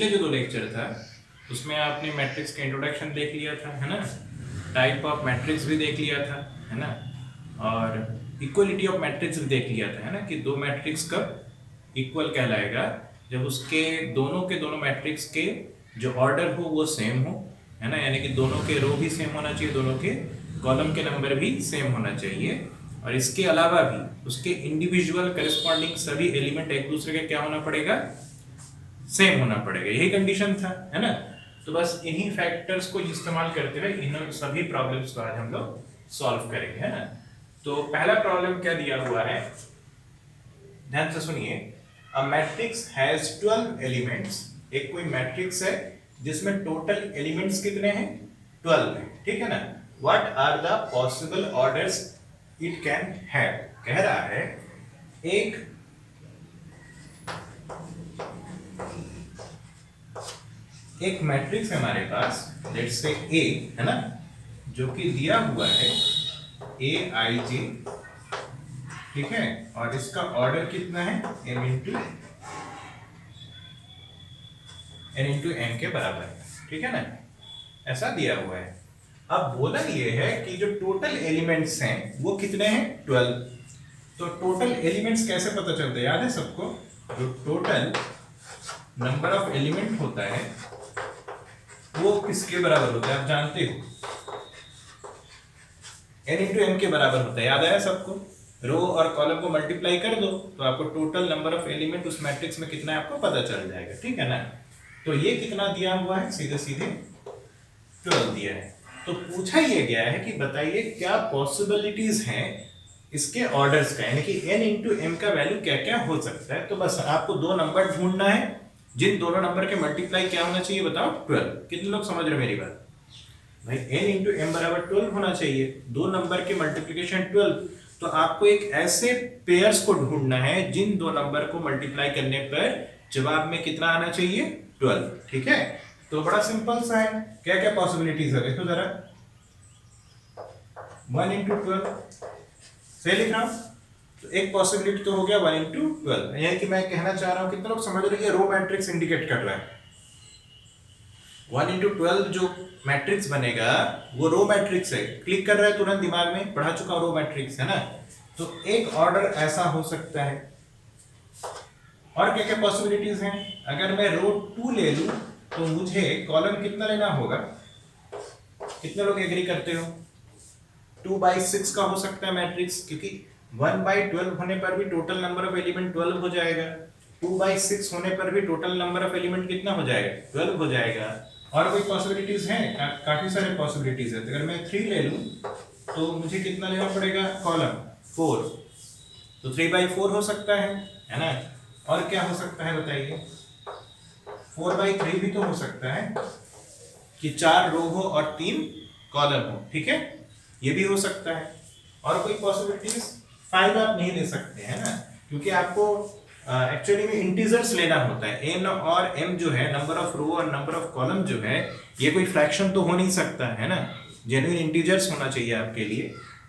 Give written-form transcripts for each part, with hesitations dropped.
पिछले जो 2 लेक्चर था उसमें आपने मैट्रिक्स का इंट्रोडक्शन देख लिया था, है ना, टाइप ऑफ मैट्रिक्स भी देख लिया था, है ना, और इक्वलिटी ऑफ मैट्रिक्स भी देख लिया था, है ना, कि दो मैट्रिक्स कब इक्वल कहलाएगा, जब उसके दोनों मैट्रिक्स के जो ऑर्डर हो वो सेम हो, है ना, यानी कि दोनों के रो भी सेम होना चाहिए, दोनों के कॉलम के नंबर भी सेम होना चाहिए, और इसके अलावा भी उसके इंडिविजुअल करस्पॉन्डिंग सभी एलिमेंट एक दूसरे के क्या होना पड़ेगा, सेम होना पड़ेगा। यही कंडीशन था, है ना। तो बस इन्हीं फैक्टर्स को इस्तेमाल करते हुए इन सभी प्रॉब्लम्स को आज हम लोग सॉल्व करेंगे, है ना। तो पहला प्रॉब्लम क्या दिया हुआ है, ध्यान से सुनिए। A matrix has 12 elements. एक कोई मैट्रिक्स है जिसमें टोटल एलिमेंट्स कितने हैं, 12 है, ठीक है ना। What are the possible orders it can have. कह रहा है एक मैट्रिक्स है हमारे पास, लेट्स से ए, है ना, जो कि दिया हुआ है aij, ठीक है, और इसका ऑर्डर कितना है m इंटू n के बराबर है, ठीक है ना, ऐसा दिया हुआ है। अब बोला ये है कि जो टोटल एलिमेंट्स हैं वो कितने हैं, 12। तो टोटल एलिमेंट्स कैसे पता चलता है, याद है सबको, जो टोटल नंबर ऑफ एलिमेंट होता है वो किसके बराबर होता है, आप जानते हो, n इंटू m के बराबर होता है, याद आया सबको। रो और कॉलम को मल्टीप्लाई कर दो तो आपको टोटल नंबर ऑफ एलिमेंट उस मैट्रिक्स में कितना है आपको पता चल जाएगा, ठीक है ना। तो ये कितना दिया हुआ है, सीधे सीधे 12 दिया है। तो पूछा ये गया है कि बताइए क्या पॉसिबिलिटीज हैं इसके ऑर्डर्स का, यानी कि n इंटू m का वैल्यू क्या क्या हो सकता है। तो बस आपको दो नंबर ढूंढना है जिन दोनों नंबर के मल्टीप्लाई क्या होना चाहिए, बताओ, 12। कितने लोग समझ रहे मेरी बात, भाई n इंटू एम बराबर 12 होना चाहिए, दो नंबर के मल्टीप्लिकेशन 12। तो आपको एक ऐसे पेयर्स को ढूंढना है जिन दो नंबर को मल्टीप्लाई करने पर जवाब में कितना आना चाहिए, 12, ठीक है। तो बड़ा सिंपल सा है, क्या क्या पॉसिबिलिटीज है देखो जरा, 1 इंटू 12 सही लिख रहा हूं, तो एक पॉसिबिलिटी तो हो गया 1 इंटू 12। यानी कि मैं कहना चाह रहा हूं, कितने लोग समझ रहे हैं, रो मैट्रिक्स इंडिकेट कर रहा है। 1 इंटू 12 जो मैट्रिक्स बनेगा वो रो मैट्रिक्स है, क्लिक कर रहा है तुरंत दिमाग में, पढ़ा चुका रो मैट्रिक्स, है ना। तो एक ऑर्डर ऐसा हो सकता है। और क्या क्या पॉसिबिलिटीज हैं, अगर मैं रो 2 ले लूं तो मुझे कॉलम कितना लेना होगा, कितने लोग एग्री करते हो, 2/6 का हो सकता है मैट्रिक्स, क्योंकि 1/12 होने पर भी टोटल नंबर ऑफ एलिमेंट 12 हो जाएगा, 2/6 होने पर भी टोटल नंबर ऑफ एलिमेंट कितना हो जाएगा, 12 हो जाएगा। और कोई पॉसिबिलिटीज हैं, काफी सारे पॉसिबिलिटीज है। तो अगर मैं 3 ले लूं तो मुझे कितना लेना पड़ेगा, कॉलम 4, तो 3/4 हो सकता है ना। और क्या हो सकता है बताइए, 4/3 भी तो हो सकता है कि 4 रो हो और 3 कॉलम हो, ठीक है, ये भी हो सकता है। और कोई पॉसिबिलिटीज, 5 आप नहीं ले सकते, है ना, क्योंकि आपको एक्चुअली में इंटीजर्स लेना होता है। n और m जो है, नंबर ऑफ रो और नंबर ऑफ कॉलम जो है, ये कोई फ्रैक्शन तो हो नहीं सकता, है ना, जेन्युइन इंटीजर्स होना चाहिए आपके लिए।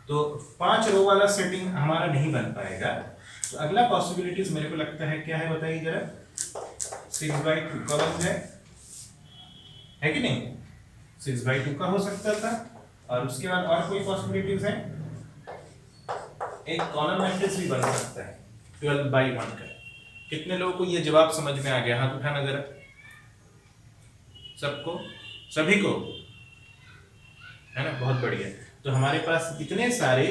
तो 5 रो वाला सेटिंग हमारा नहीं बन पाएगा। तो अगला पॉसिबिलिटीज मेरे को लगता है क्या है बताइए जरा, 6/2 कॉलम है कि नहीं, 6/2 का हो सकता था। और उसके बाद और कोई पॉसिबिलिटीज है, एक कॉलम मैट्रिक्स भी बन सकता है 12/1 का। कितने लोगों को ये जवाब समझ में आ गया, हाथ उठाना जरा, सबको, सभी को, है ना, बहुत बढ़िया। तो हमारे पास इतने सारे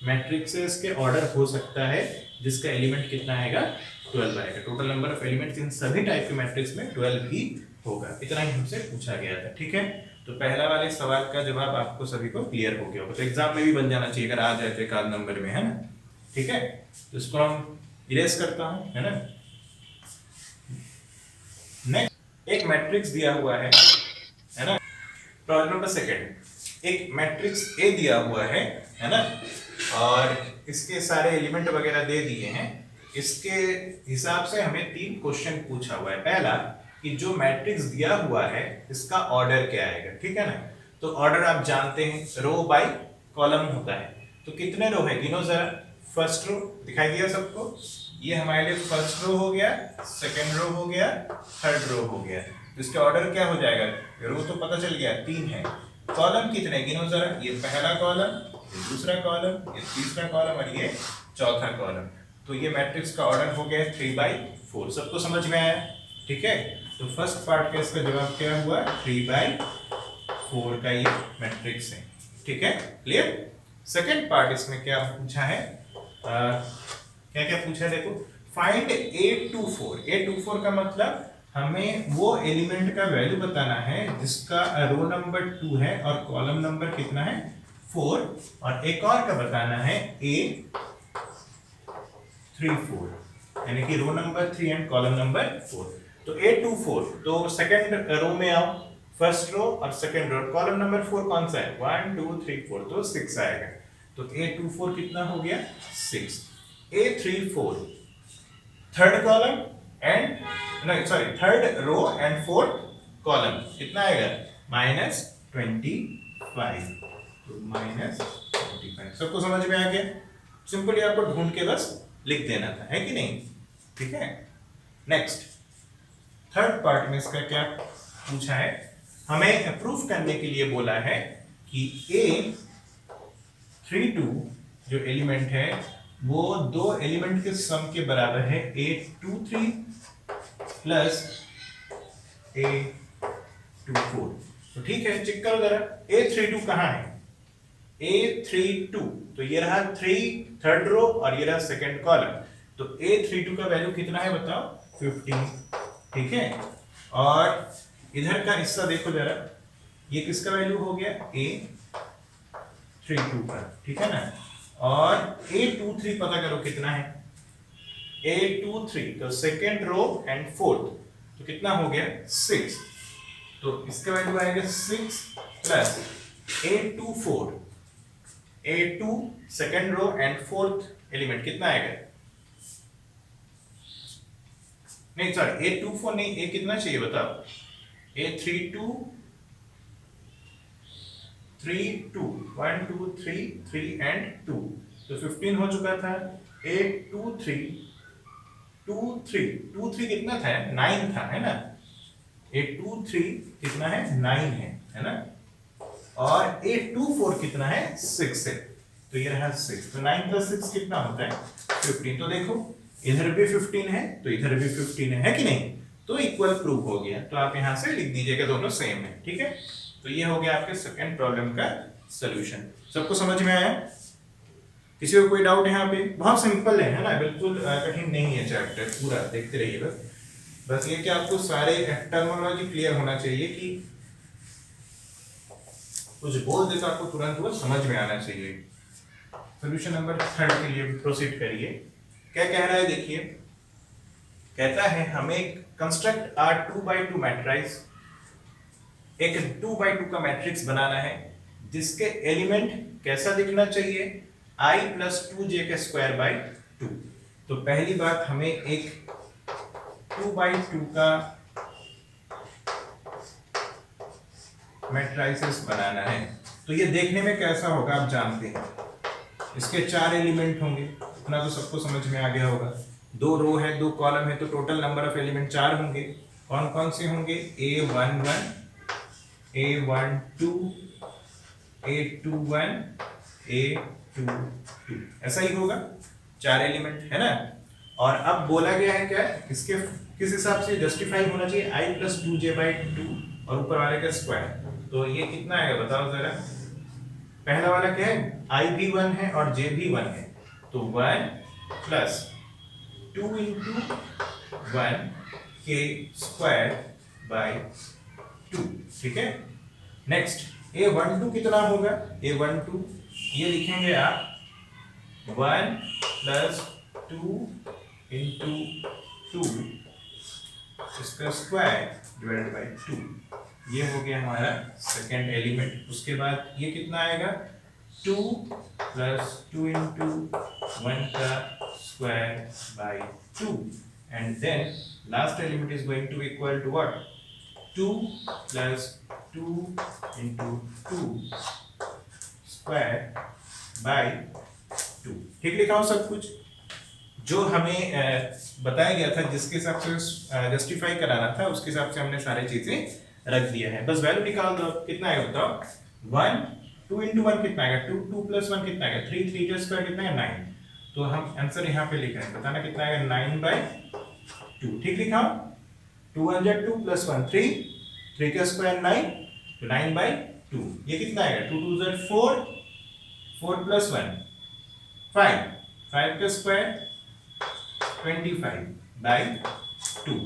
मैट्रिक्सेस के ऑर्डर हो सकता है जिसका एलिमेंट कितना आएगा, 12 आएगा। Total number of elements in सभी टाइप के मैट्रिक्स में 12 ही होगा। इतना ही हमसे पूछा गया था, ठीक है। तो पहला वाले सवाल का जवाब आपको सभी को क्लियर हो गया होगा, तो एग्जाम में भी बन जाना चाहिए अगर आ जाए तो एक आध नंबर में, है ना, ठीक है। तो इसको हम इरेज करता हूं, है ना। नेक्स्ट, एक मैट्रिक्स दिया हुआ है ना। प्रॉब्लम नंबर सेकंड, एक मैट्रिक्स ए दिया हुआ है ना, और इसके सारे एलिमेंट वगैरह दे दिए हैं। इसके हिसाब से हमें 3 क्वेश्चन पूछा हुआ है। पहला कि जो मैट्रिक्स दिया हुआ है इसका ऑर्डर क्या आएगा, ठीक है ना। तो ऑर्डर आप जानते हैं, रो बाय कॉलम होता है। तो कितने रो है, गिनो जरा। फर्स्ट रो दिखाई दिया सबको, ये हमारे लिए फर्स्ट रो हो गया, सेकंड रो हो गया, थर्ड रो हो गया। तो इसका ऑर्डर क्या हो जाएगा? रो तो पता चल गया 3 है, कॉलम कितने गिनो जरा। ये पहला कॉलम, ये दूसरा कॉलम, ये तीसरा कॉलम और ये चौथा कॉलम। तो ये मैट्रिक्स का ऑर्डर हो गया 3/4। सबको समझ में आया? ठीक है, तो फर्स्ट पार्ट का इसका जवाब क्या हुआ? 3/4 का ये मैट्रिक्स है। ठीक है, क्लियर। सेकंड पार्ट इसमें क्या पूछा है? क्या क्या पूछा है देखो, फाइंड A24। A24 का मतलब हमें वो एलिमेंट का वैल्यू बताना है जिसका रो नंबर 2 है और कॉलम नंबर कितना है? 4। और एक और का बताना है A34, यानी कि row number 3 and column number 4। तो A24, तो सेकंड रो में आओ, फर्स्ट रो और सेकंड रो, कॉलम नंबर 4 कौन सा है? 1 2 3 4, तो 6 आएगा। तो A24 कितना हो गया? 6। A34 थर्ड कॉलम एंड नहीं sorry third row and fourth column कितना आएगा? -25। तो -25। सबको समझ में आ गया? सिंपली आपको ढूंढ के बस लिख देना था, है कि नहीं? ठीक है, नेक्स्ट थर्ड पार्ट में इसका क्या पूछा है? हमें प्रूफ करने के लिए बोला है कि A32 जो एलिमेंट है वो दो एलिमेंट के सम के बराबर है, A23 प्लस A24। तो ठीक है, चेक करो जरा, A32 कहाँ है? A32 तो ये रहा थर्ड रो और ये रहा सेकंड कॉलम। तो A32 का वैल्यू कितना है बताओ? 15। ठीक है, और इधर का हिस्सा देखो जरा, ये किसका वैल्यू हो गया? A32 का। ठीक है ना, और A23 पता करो कितना है? A23 तो सेकेंड रो एंड फोर्थ, तो कितना हो गया? 6। तो इसका वैल्यू आएगा 6 plus A24, A2 second row and fourth element कितना आएगा? नहीं सॉरी, A24 नहीं, A कितना चाहिए बताओ? A32 3 2 1 2 3 3 एंड 2, तो 15 हो चुका था। A23 23 कितना था? 9 था, है ना? A23 कितना है? 9 है ना? और A24 कितना है? 6 है। तो ये रहा 6, तो 9 प्लस 6 कितना होता है? 15। तो देखो इधर भी 15 है तो इधर भी 15 है कि नहीं? तो इक्वल प्रूफ हो गया। तो आप यहां से लिख दीजिएगा दोनों सेम है। ठीक है, तो ये हो गया आपके सेकंड प्रॉब्लम का सॉल्यूशन। सबको समझ में आया? किसी को कोई डाउट है यहाँ पे? बहुत सिंपल है ना, बिल्कुल कठिन नहीं है चैप्टर, पूरा देखते रहिए बस ये कि आपको सारे टर्मिनोलॉजी क्लियर होना चाहिए कि कुछ बोल दे तो आपको तुरंत वो समझ में आना चाहिए। सॉल्यूशन नंबर 3 के लिए प्रोसीड करिए। क्या कह रहा है देखिए, कहता है हमें कंस्ट्रक्ट आर 2x2 मैट्रिक्स, एक 2x2 का मैट्रिक्स बनाना है जिसके एलिमेंट कैसा दिखना चाहिए? I + 2j² 2। तो पहली बात हमें एक 2x2 का मैट्रिक्स बनाना है। तो ये देखने में कैसा होगा आप जानते हैं, इसके 4 एलिमेंट होंगे, इतना तो सबको समझ में आ गया होगा। 2 रो है 2 कॉलम है, तो टोटल नंबर ऑफ एलिमेंट 4 होंगे। कौन कौन से होंगे? A11 A12 A21 A22, ऐसा ही होगा, 4 एलिमेंट है ना। और अब बोला गया है क्या, इसके किस हिसाब से जस्टिफाई होना चाहिए? I + 2j/2 और ऊपर वाले का स्क्वायर। तो ये कितना आएगा बताओ जरा? पहला वाला क्या है? I भी 1 है और j भी 1 है, तो 1 + 2 × 1 k² 2। ठीक है, नेक्स्ट A12 कितना होगा? A12 ये लिखेंगे आप 1 + 2 × 2 इसका स्क्वायर / 2। ये हो गया हमारा सेकेंड एलिमेंट। उसके बाद ये कितना आएगा? 2 + 2 × 1 का square / 2, and then last element is going to equal to what? 2 + 2 × 2 square / 2। ठीक लिखा हो सब कुछ? जो हमें बताया गया था, जिसके हिसाब से जस्टिफाई कराना था, उसके हिसाब से हमने सारी चीजें रख दिया है। बस वैल्यू निकाल दो, कितना आएगा बताओ। 1 2 इंटू 1 कितना आएगा 2, 2 प्लस 1 कितना आएगा 3, 3 का स्क्वायर कितना है 9। तो हम आंसर यहाँ पे लिख रहे हैं, बताना कितना आएगा 9/2। ठीक लिखा, 2 1 जा 2 प्लस 1 3, 3 का स्क्वायर 9, तो 9/2। ये कितना आएगा 2 2 जा 4, 4 प्लस 1 5, 5 का स्क्वायर 25/2।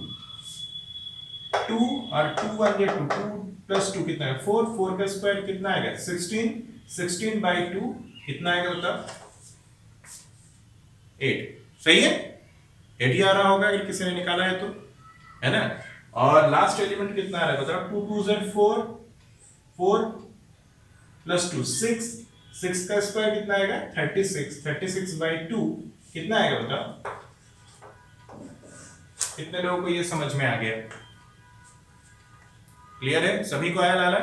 2 और 2 1 जा 2, 2 प्लस 2 कितना है 4, 4 का स्क्वायर कितना आएगा 16, 16/2 कितना आएगा बताओ 8। सही है, 8 ही आ रहा होगा अगर किसी ने निकाला है तो, है ना। और लास्ट एलिमेंट कितना आ रहा है बताओ 2 2 जा 4, 4 प्लस 2 6, 6 का स्क्वायर कितना आएगा 36, 36/2 कितना आएगा बताओ। कितने लोगों को ये समझ में आ गया, क्लियर है, सभी को आया लाला,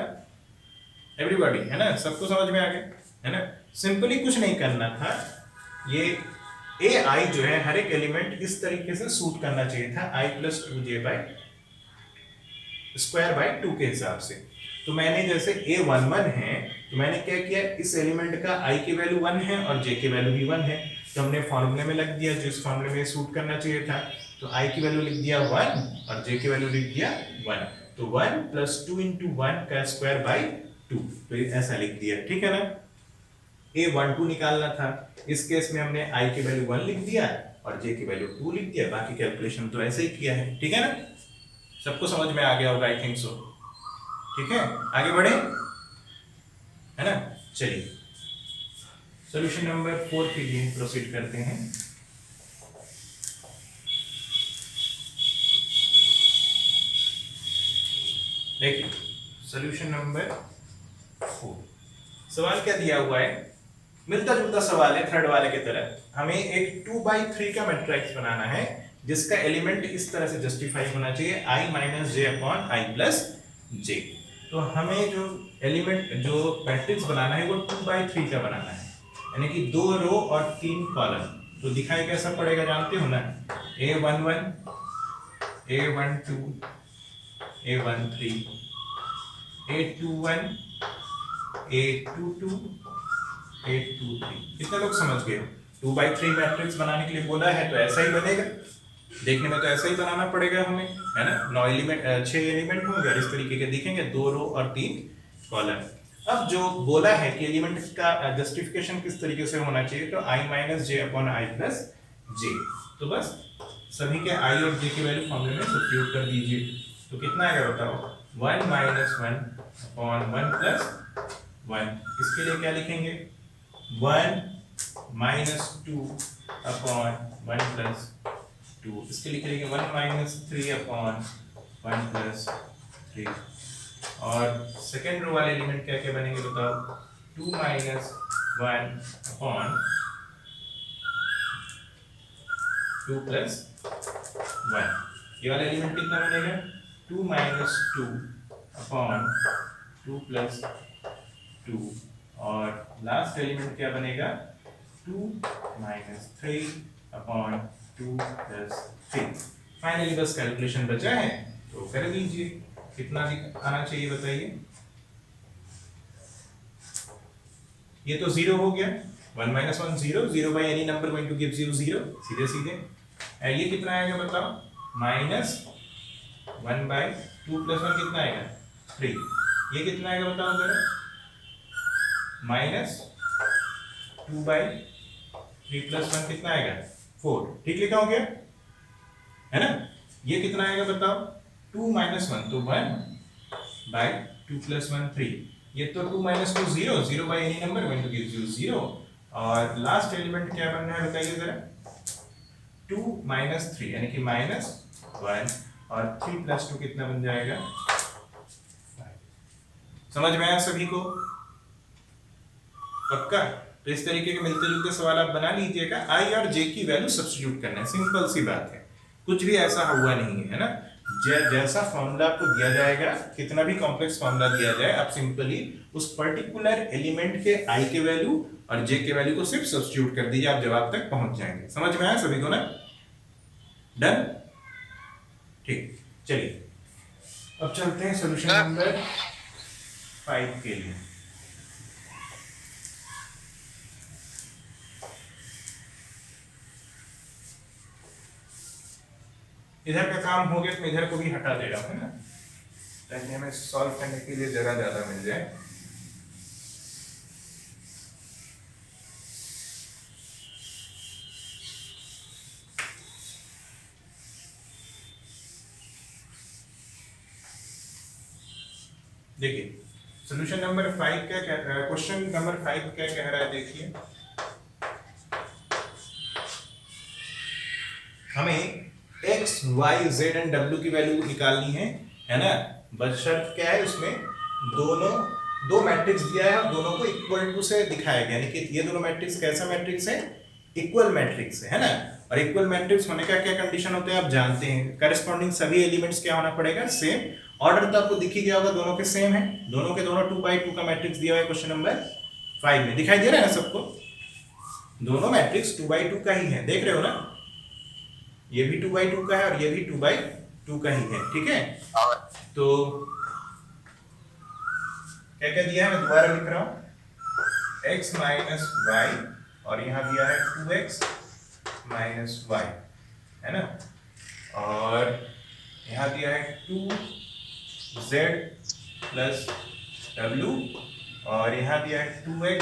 एवरीबॉडी, है ना, सबको समझ में आ गया, है ना। सिंपली कुछ नहीं करना था, ये ए आई जो है हर एक एलिमेंट इस तरीके से सूट करना चाहिए था i + 2j² के हिसाब से। तो मैंने जैसे a11 है, तो मैंने क्या किया, इस एलिमेंट का i की वैल्यू 1 है और j की वैल्यू भी 1 है, तो हमने फॉर्मूले में लग दिया, जो इस फॉर्मूले में सूट करना चाहिए था। तो i की वैल्यू लिख दिया 1 और j की वैल्यू लिख दिया 1, तो 1 + 2 × 1 का स्क्वायर बाई 2, तो ये ऐसा लिख दिया, ठीक है ना। a12 निकालना था, इस केस में हमने i की वैल्यू 1 लिख दिया और j की वैल्यू 2 लिख दिया, बाकी कैलकुलेशन तो ऐसे ही किया है, ठीक है ना। सबको समझ में आ गया होगा, आई थिंक सो, ठीक है। आगे बढ़े, है ना। चलिए सॉल्यूशन नंबर 4 के लिए प्रोसीड करते हैं। देखिए सॉल्यूशन नंबर 4, सवाल क्या दिया हुआ है, मिलता जुलता सवाल है थर्ड वाले की तरह। हमें एक 2/3 का मैट्रिक्स बनाना है, जिसका एलिमेंट इस तरह से जस्टिफाई होना चाहिए i - j/i + j। तो हमें जो एलिमेंट, जो मैट्रिक्स बनाना है वो 2/3 का बनाना है, यानी कि 2 रो और 3 कॉलम। तो दिखाई कैसा पड़ेगा जानते हो ना, a11 a12 a13 a21 a22 a23। कितने लोग समझ गए हो, 2/3 मैट्रिक्स बनाने के लिए बोला है तो ऐसा ही बनेगा, देखने में तो ऐसा ही बनाना पड़ेगा हमें, है ना। 9 एलिमेंट 6 एलिमेंट होंगे और इस तरीके के दिखेंगे, 2 रो और 3 कॉलम। अब जो बोला है कि एलिमेंट का जस्टिफिकेशन किस तरीके से होना चाहिए, तो i - j/i + j। तो बस सभी के i और j की वैल्यू फॉर्मूले में सब्स्टिट्यूट कर दीजिए, तो कितना आएगा बताओ 1 - 1/1 + 1। इसके लिए क्या लिखेंगे 1 - 2/1 + 2। इसके लिए लिखेंगे 1 - 3/1 + 3। और सेकेंड रो वाले एलिमेंट क्या क्या बनेंगे बताओ 2 - 1/2 + 1। ये वाला एलिमेंट कितना बनेगा 2 - 2/2 + 2। और लास्ट एलिमेंट क्या बनेगा 2 - 3/2 + 3। फाइनली बस कैलकुलेशन बचा है तो कर लीजिए, कितना आना चाहिए बताइए। ये तो 0 हो गया, 1 - 1 0, 0 by any number going to give you 0, सीधे सीधे। ये कितना आएगा बताओ -1/2 + 1 कितना आएगा 3। ये कितना आएगा बताओ जरा -2/3 + 1 कितना आएगा 4। ठीक लिखा हो गया, है ना। ये कितना आएगा बताओ 2 - 1 तो 1/2 + 1 3। ये तो 2 - 2 0, 0 by any number going to give you 0। और लास्ट एलिमेंट क्या बनना है बताइए जरा 2 - 3 यानी कि -1 और 3 + 2 कितना बन जाएगा 5। समझ में आया सभी को, पक्का। तो इस तरीके के मिलते जुलते सवाल आप बना लीजिएगा, आई और जे की वैल्यू सब्स्टिट्यूट करना है, सिंपल सी बात है, कुछ भी ऐसा हुआ नहीं है ना। जैसा फॉर्मूला आपको दिया जाएगा, कितना भी कॉम्प्लेक्स फॉर्मूला दिया जाए, आप सिंपली उस पर्टिकुलर एलिमेंट के आई के वैल्यू और जे के वैल्यू को सिर्फ सब्स्टिट्यूट कर दीजिए, आप जवाब तक पहुंच जाएंगे। समझ में आया सभी को ना? डन? ठीक, चलिए अब चलते हैं सोल्यूशन नंबर 5 के लिए। इधर का काम हो गया तो इधर को भी हटा दे रहा हूं, है ना, ताकि हमें सॉल्व करने के लिए जगह ज्यादा मिल जाए। देखिए सोल्यूशन नंबर 5 क्या क्वेश्चन नंबर 5 क्या कह रहा है, देखिए हमें x, y, z and w की वैल्यू निकालनी है ना। बस शर्त क्या है, उसमें दोनों दो मैट्रिक्स दिया है और दोनों को इक्वल टू से दिखाया गया, यानी कि ये दोनों मैट्रिक्स कैसा मैट्रिक्स है, इक्वल मैट्रिक्स है ना। और इक्वल मैट्रिक्स होने का क्या कंडीशन होता है आप जानते हैं, करस्पॉन्डिंग सभी एलिमेंट्स क्या होना पड़ेगा, सेम। ऑर्डर तो आपको दिख ही गया होगा, दोनों के सेम है, दोनों के दोनों 2x2 का मैट्रिक्स दिया हुआ है क्वेश्चन नंबर 5 में, दिखाई दे रहा है ना सबको, दोनों मैट्रिक्स 2x2 का ही है, देख रहे हो ना, ये भी 2x2 का है और ये भी 2x2 का ही है, ठीक है। तो क्या क्या दिया है, मैं दोबारा लिख रहा हूं, x माइनस वाई और यहां दिया है 2x माइनस वाई, है ना, और यहां दिया है 2z प्लस w और यहां दिया है 2x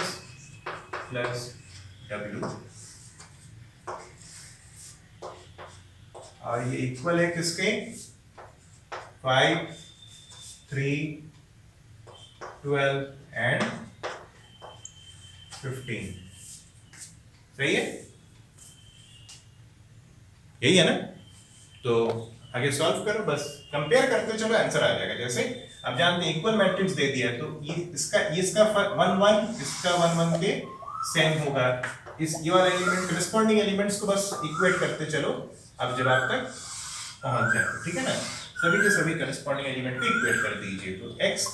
प्लस w, और ये इक्वल है किसके, 5, 3, 12 एंड 15, सही है, यही है ना। तो आगे सॉल्व करो, बस कंपेयर करते चलो आंसर आ जाएगा। जैसे अब जानते हैं इक्वल मैट्रिक्स दे दिया तो ये इसका 1 1 इसका 1 1 के सेम होगा, इस ये वाला एलिमेंट करस्पॉन्डिंग एलिमेंट्स को बस इक्वेट करते चलो, अब जवाब तक पहुंच जाए, ठीक है ना। सभी के सभी करस्पॉन्डिंग एलिमेंट को इक्वेट कर दीजिए, तो x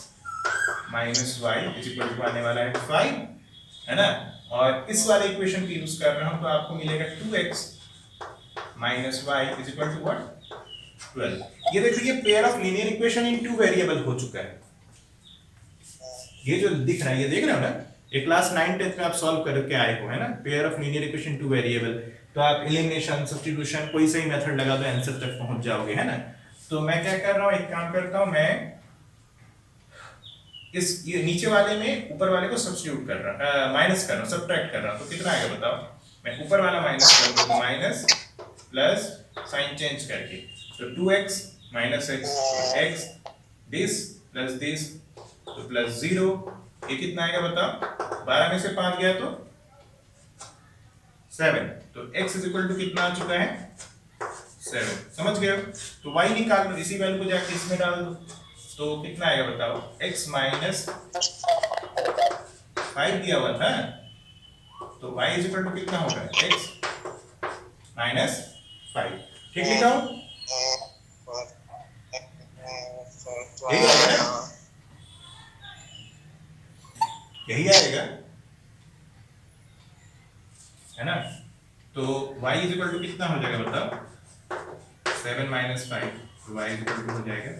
minus y is equal to आने वाला है 5, है ना, और इस वाले इक्वेशन को यूज कर रहा हूं तो आपको मिलेगा 2x minus y is equal to what, 12। ये देखिए pair of linear equation in two variable हो चुका है, ये जो दिख रहा है ये देख रहे हो ना, ये क्लास 9 10th में आप सॉल्व करके आए हो, है ना, pair of linear equation two variable. तो आप एलिमिनेशन, सब्स्टिट्यूशन, कोई सही मेथड लगा दो आंसर तक पहुंच जाओगे, है ना। तो मैं क्या कर रहा हूं, एक काम करता हूं, मैं इस ये नीचे वाले में ऊपर वाले को सब्स्टिट्यूट कर रहा माइनस कर रहा हूं, सब्ट्रैक्ट कर रहा हूं, तो कितना आएगा बताओ, मैं ऊपर वाला माइनस कर दूं, माइनस प्लस साइन चेंज करके, तो 2x minus x this plus this तो प्लस 0, ये कितना आएगा बताओ, 12 में से 5 गया तो 7, तो x इज इक्वल टू कितना आ चुका है 7, समझ गए हो। तो y निकाल लो, इसी वैल्यू को जाके इसमें डाल दो, तो कितना आएगा बताओ, x माइनस 5 दिया हुआ था, तो y इज इक्वल टू कितना होगा, x माइनस 5, ठीक लिखा हूं, यही आएगा ना, यही आएगा, है ना। तो y इज इक्वल टू कितना हो जाएगा बताओ, 7 माइनस 5, तो y इज इक्वल टू हो जाएगा,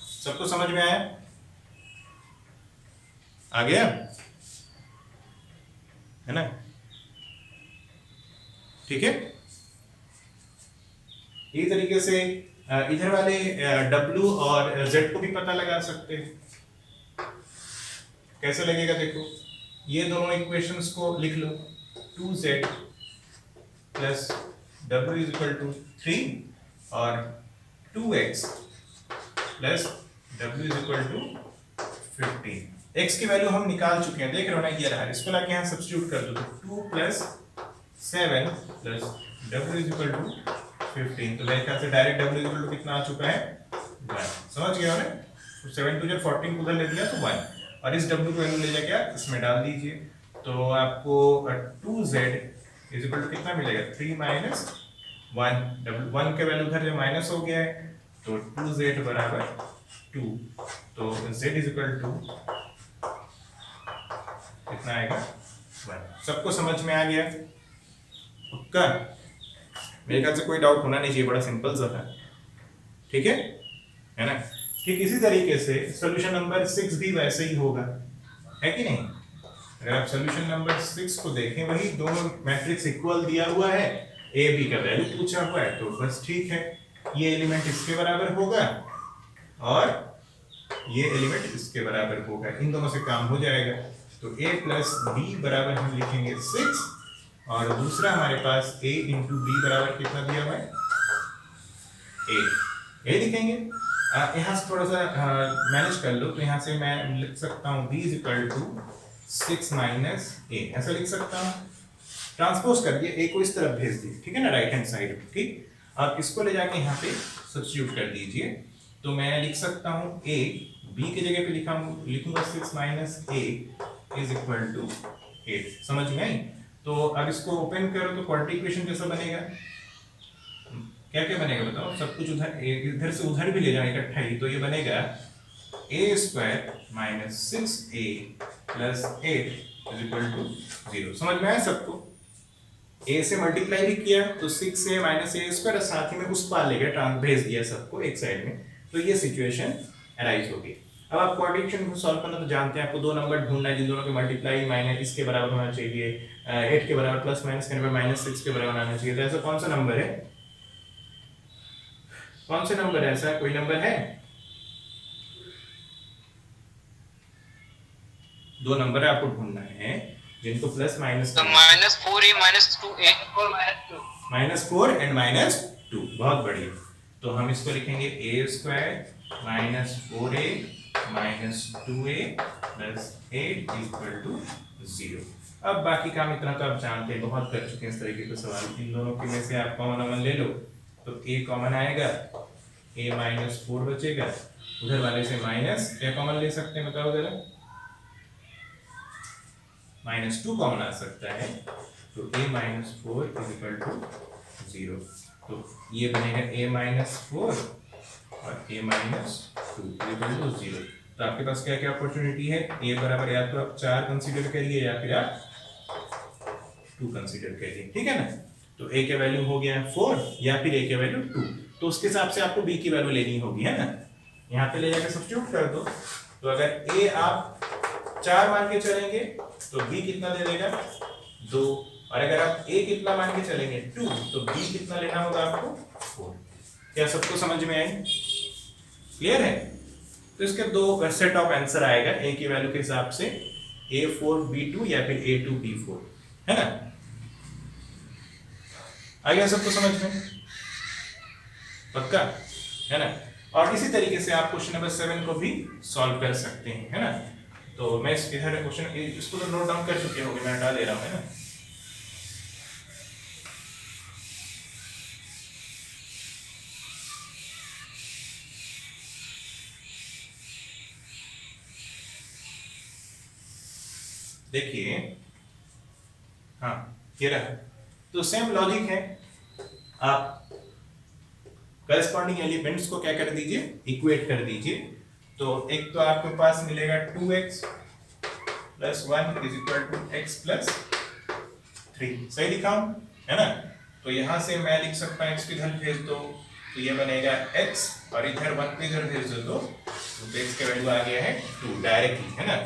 सबको समझ में आया, आ गया, है ना, ठीक है। इस तरीके से इधर वाले w और z को भी पता लगा सकते हैं, कैसे लगेगा देखो, ये दोनों इक्वेशंस को लिख लो, 2z plus w is equal to 3 और 2x plus w is equal to 15। x की वैल्यू हम निकाल चुके हैं, देख रहे हो ना, ये रहा, इसको लाके यहाँ सब्स्टिट्यूट कर दो, तो 2 plus 7 plus w is equal to 15, तो मेरे ख्याल से direct w is equal to कितना आ चुका है 1, समझ गए हो ना, तो 7 2 14 उधर ले दिया तो 1, और इस w को वैल्यू ले जाके आप इसमें डाल दीजिए, तो आपको 2z इज इक्वल टू कितना मिलेगा, 3 माइनस 1, 1 के वैल्यू उधर जो माइनस हो गया है, तो 2z बराबर 2, तो z इज इक्वल टू कितना आएगा 1। सबको समझ में आ गया? पक्का? मेरे ख्याल से कोई डाउट होना नहीं चाहिए, बड़ा सिंपल सा था। ठीक है ना? कि किसी तरीके से सॉल्यूशन नंबर 6 भी वैसे ही होगा, है कि नहीं? अगर आप सॉल्यूशन नंबर 6 को देखें, वही दोनों मैट्रिक्स इक्वल दिया हुआ है, ए बी का वैल्यू पूछा हुआ है, तो बस ठीक है, ये एलिमेंट इसके बराबर होगा और ये एलिमेंट इसके बराबर होगा, इन दोनों से काम हो जाएगा। तो a प्लस बी बराबर हम लिखेंगे 6 और दूसरा हमारे पास a इंटू बी बराबर कितना दिया हुआ है? 8। ये लिखेंगे। यहाँ से थोड़ा सा मैनेज कर लो, तो यहाँ से मैं लिख सकता हूँ b is equal to 6 minus a, ऐसा लिख सकता हूँ। ट्रांसपोज कर दिए, a को इस तरफ भेज दिए, ठीक है ना, राइट हैंड साइड। ठीक, आप इसको ले जाके यहाँ पे सब्स्टिट्यूट कर दीजिए, तो मैं लिख सकता हूँ a b की जगह पे लिखूंगा 6 minus a is equal to 8। समझ में आई? तो अब इसको ओपन करो तो क्वाड्रेटिक इक्वेशन कैसा बनेगा? क्या क्या बनेगा बताओ? सब कुछ उधर, इधर से उधर भी ले जाए इकट्ठा ही, तो ये बनेगा a square minus 6a plus 8 is equal to 0। समझ में आया सबको? a से मल्टीप्लाई भी किया तो 6a माइनस a स्क्वायर, और साथ ही में उस पार ले गया, भेज दिया सबको एक साइड में, तो ये सिचुएशन अराइज होगी। अब आप क्वाड्रेटिक को सॉल्व करना तो जानते हैं, आपको दो नंबर ढूंढना है जिन दोनों के मल्टीप्लाई माइनस इसके बराबर होना चाहिए, 8 के बराबर, प्लस माइनस करने पर माइनस 6 के बराबर होना चाहिए। तो ऐसा कौन सा नंबर है? कौन से नंबर है? ऐसा कोई नंबर है? दो नंबर आपको ढूंढना है जिनको प्लस माइनस -4a -2a और -2 -4 एंड -2। बहुत बढ़िया। तो हम इसको लिखेंगे a square minus 4a minus 2a plus 8 equal to 0। अब बाकी काम इतना तो आप जानते हैं, बहुत कर चुके हैं इस तरीके के सवाल। इन दोनों के में से आप कॉमन ले लो, तो a कॉमन आएगा, a माइनस 4 बचेगा, उधर वाले से माइनस क्या कॉमन ले सकते हैं बताओ जरा? -2 कॉमन आ सकता है, तो a minus 4 is equal to 0। तो ये बनेगा a माइनस 4 और a माइनस 2 इक्वल टू 0। तो आपके पास क्या क्या अपॉर्चुनिटी है? a बराबर या तो आप 4 कंसीडर करिए या फिर आप 2 कंसीडर करिए, ठीक है ना? तो a के वैल्यू हो गया 4 या फिर a के वैल्यू 2, तो उसके हिसाब से आपको b की वैल्यू लेनी होगी, है ना? यहाँ पे ले जाकर सब्स्टिट्यूट कर दो, तो अगर a आप 4 मान के चलेंगे तो b कितना दे देगा? 2, और अगर आप a कितना मान के चलेंगे 2, तो b कितना लेना होगा आपको? 4। क्या सबको समझ में आई? क्लियर है? तो इसके दो सेट ऑफ आंसर आएगा a की वैल्यू के हिसाब से, a4 b2 या फिर a2 b4, है ना? आ गया सबको समझ में? पक्का है ना? और इसी तरीके से आप क्वेश्चन नंबर 7 को भी सॉल्व कर सकते हैं, है ना? तो मैं इधर क्वेश्चन इसको तो नोट डाउन कर चुके होंगे, मैं हटा दे रहा हूं, है ना? देखिए, हाँ ये रहा। तो सेम लॉजिक है, आप करस्पॉन्डिंग एलिमेंट्स को क्या कर दीजिए? इक्वेट कर दीजिए। तो एक तो आपके पास मिलेगा 2x plus 1 is equal to x plus 3। सही लिखा हूं, है ना? तो यहां से मैं लिख सकता हूं x को इधर भेज दो तो ये बनेगा x, और इधर 1 को इधर भेज दो तो x का वैल्यू आ गया है 2 डायरेक्टली, है ना?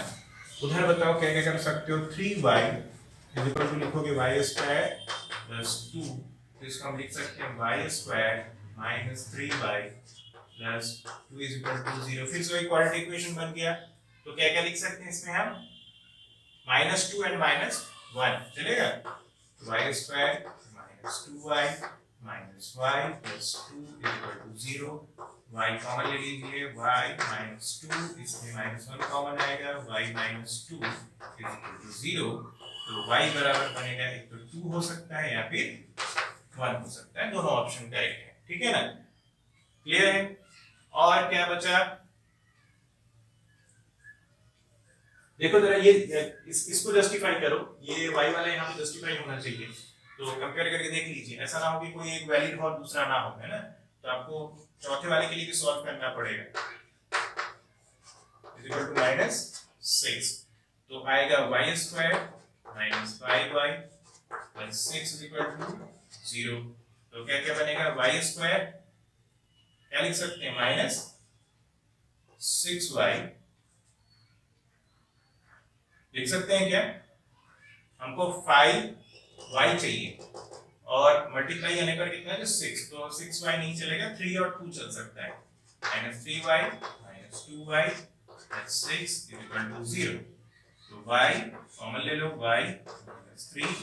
उधर बताओ क्या क्या कर सकते हो? 3y इज इक्वल टू लिखोगे y स्क्वायर प्लस 2, तो इसको हम लिख सकते हैं y square minus 3y plus 2 is equal to 0। फिर से क्वाड्रेटिक इक्वेशन बन गया। तो क्या क्या लिख सकते हैं इसमें हम? -2 एंड -1 चलेगा? y square minus 2y minus y plus 2 is equal to 0। y common ले लीजिए, y माइनस 2, इसमें -1 कॉमन आएगा, y minus 2 is equal to 0। तो y बराबर बनेगा, एक तो 2 हो सकता है या फिर 1 हो सकता है, दोनों ऑप्शन करेक्ट है, ठीक है ना? क्लियर है? और क्या बचा? देखो जरा ये इसको जस्टिफाई करो, ये y वाला यहाँ पे जस्टिफाई होना चाहिए, तो कंपेयर करके देख लीजिए, ऐसा ना हो कि कोई एक वैलिड हो और दूसरा ना हो, है ना? तो आपको चौथे वाले के लिए भी सॉल्व करना पड़ेगा। इज इक्वल टू -6, तो आएगा y square minus 5y plus 6 is equal to 0। तो क्या क्या बनेगा, वाई स्क्वायर क्या लिख सकते हैं, माइनस 6y लिख सकते हैं क्या, हमको 5y चाहिए और मल्टीप्लाई यानी कर कितना है 6, तो 6y नहीं चलेगा, 3 और 2 चल सकता है, minus 3y minus 2y plus 6 is equal to 0। तो y कॉमन ले लो, y माइनस 3,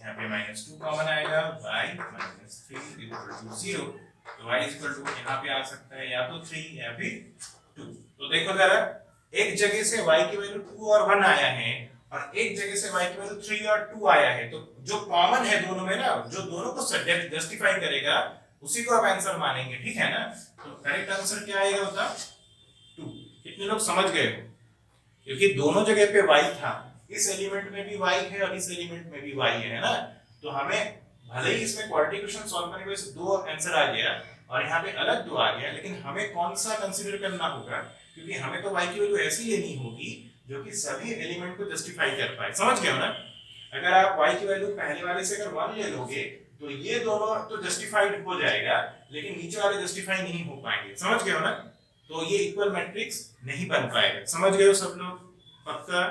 यहाँ पे माइनस 2 कॉमन आएगा, y minus 3 is equal to 0। तो y इज इक्वल टू यहाँ पे आ सकता है या तो 3 या फिर 2। तो देखो जरा, एक जगह से y की वैल्यू 2 और 1 आया है और एक जगह से y की वैल्यू 3 और 2 आया है, तो जो कॉमन है दोनों में ना, जो दोनों को जस्टिफाई करेगा उसी को आप आंसर मानेंगे, ठीक है ना। तो करेक्ट आंसर क्या आएगा बता, 2। कितने लोग समझ गए, क्योंकि दोनों जगह पे y था, इस एलिमेंट में भी y है और इस एलिमेंट में भी y है ना। तो हमें भले ही इसमें क्वाड्रेटिक इक्वेशन सॉल्व करने के वजह से 2 आंसर आ गया और यहाँ पे अलग 2 आ गया, लेकिन हमें कौन सा कंसीडर करना होगा, क्योंकि हमें तो y की वैल्यू ऐसी लेनी होगी जो कि सभी एलिमेंट को जस्टिफाई कर पाए, समझ गए हो ना। अगर आप y की वैल्यू पहले वाले से अगर 1 ले लोगे तो ये दोनों तो जस्टिफाइड हो जाएगा, लेकिन नीचे वाले जस्टिफाई नहीं हो पाएंगे, समझ गए हो ना। तो ये इक्वल मैट्रिक्स नहीं बन पाएगा, समझ गए हो सब लोग, पक्का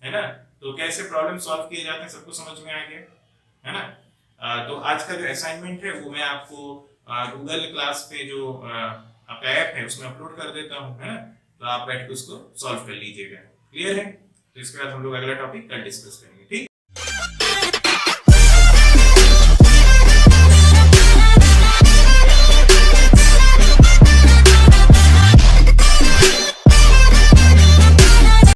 है ना। तो कैसे प्रॉब्लम सॉल्व किए जाते हैं सबको समझ में आ गया है ना। तो आज का जो असाइनमेंट है वो मैं आपको गूगल क्लास पे जो आपका ऐप है उसमें अपलोड कर देता हूँ, है ना। तो आप बैठ के उसको सॉल्व कर लीजिएगा, क्लियर है। तो इसके बाद हम लोग अगला टॉपिक कल डिस्कस करेंगे।